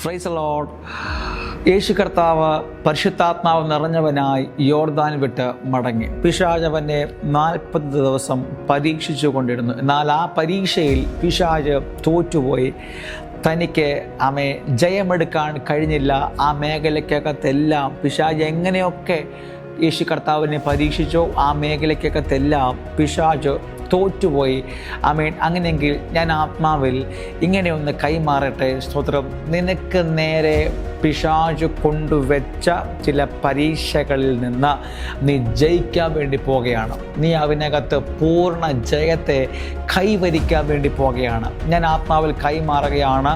Praise the Lord. യേശു കർത്താവ് പരിശുദ്ധാത്മാവ് നിറഞ്ഞവനായി യോർദാൻ വിട്ട് മടങ്ങി. പിശാച് അവനെ 40 ദിവസം പരീക്ഷിച്ചു കൊണ്ടിരുന്നു. എന്നാൽ ആ പരീക്ഷയിൽ പിശാച് തോറ്റുപോയി. തനിക്ക് ജയമെടുക്കാൻ കഴിഞ്ഞില്ല. ആ മേഖലയ്ക്കകത്തെല്ലാം പിശാച് എങ്ങനെയൊക്കെ യേശു കർത്താവിനെ പരീക്ഷിച്ചോ ആ മേഖലയ്ക്കകത്തെല്ലാം പിശാച് തോറ്റുപോയി. അങ്ങനെയെങ്കിൽ ഞാൻ ആത്മാവിൽ ഇങ്ങനെയൊന്ന് കൈമാറട്ടെ. സ്തോത്രം. നിനക്ക് നേരെ പിശാച് കൊണ്ടുവച്ച ചില പരീക്ഷകളിൽ നിന്ന് നീ ജയിക്കാൻ വേണ്ടി പോകുകയാണ്. നീ അതിനകത്ത് പൂർണ്ണ ജയത്തെ കൈവരിക്കാൻ വേണ്ടി പോകുകയാണ്. ഞാൻ ആത്മാവിൽ കൈമാറുകയാണ്.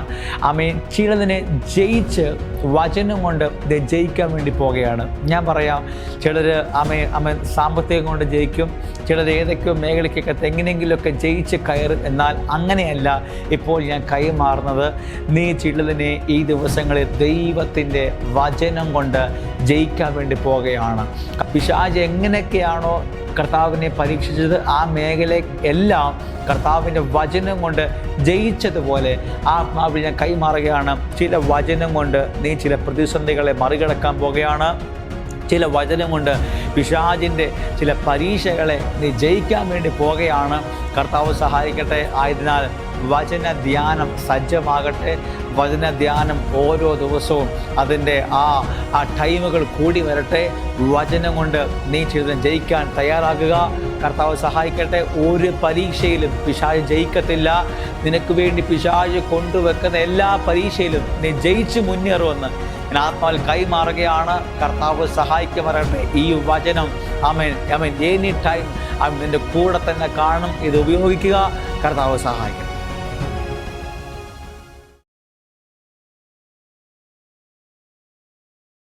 ചിലതിനെ ജയിച്ച് വചനം കൊണ്ട് ജയിക്കാൻ വേണ്ടി പോകുകയാണ്. ഞാൻ പറയാം, ചിലർ സാമ്പത്തികം കൊണ്ട് ജയിക്കും, ചിലർ ഏതൊക്കെയോ മേഖലയ്ക്കൊക്കെ എങ്ങനെയെങ്കിലുമൊക്കെ ജയിച്ച് കയറും. എന്നാൽ അങ്ങനെയല്ല ഇപ്പോൾ ഞാൻ കൈമാറുന്നത്. നീ ചിലതിനെ ഈ ദിവസങ്ങളിൽ ദൈവത്തിൻ്റെ വചനം കൊണ്ട് ജയിക്കാൻ വേണ്ടി പോകുകയാണ്. പിശാച് എങ്ങനെയൊക്കെയാണോ കർത്താവിനെ പരീക്ഷിച്ചത് ആ മേഖല എല്ലാം കർത്താവിൻ്റെ വചനം കൊണ്ട് ജയിച്ചതുപോലെ ആത്മാവിൽ ഞാൻ കൈമാറുകയാണ്. ചില വചനം കൊണ്ട് നീ ചില പ്രതിസന്ധികളെ മറികടക്കാൻ പോകുകയാണ്. ചില വചനം കൊണ്ട് പിശാചിൻ്റെ ചില പരീക്ഷകളെ നീ ജയിക്കാൻ വേണ്ടി പോകുകയാണ്. കർത്താവ് സഹായിക്കട്ടെ. ആയതിനാൽ വചന ധ്യാനം സജ്ജമാകട്ടെ. വചന ധ്യാനം ഓരോ ദിവസവും അതിൻ്റെ ആ ടൈമുകൾ കൂടി വരട്ടെ. വചനം കൊണ്ട് നീ ചിലതും ജയിക്കാൻ തയ്യാറാകുക. കർത്താവ് സഹായിക്കട്ടെ. ഒരു പരീക്ഷയിലും പിശാച് ജയിക്കത്തില്ല. നിനക്ക് വേണ്ടി പിശാച് കൊണ്ടുവെക്കുന്ന എല്ലാ പരീക്ഷയിലും നീ ജയിച്ച് മുന്നേറുമെന്ന് ഞാൻ ആത്മാവിൽ കൈമാറുകയാണ്. കർത്താവ് സഹായിക്കുമാറട്ടെ. ഈ വചനം എനി ടൈം നിൻ്റെ കൂടെ തന്നെ കാണും. ഇത് ഉപയോഗിക്കുക. കർത്താവ് സഹായിക്കട്ടെ.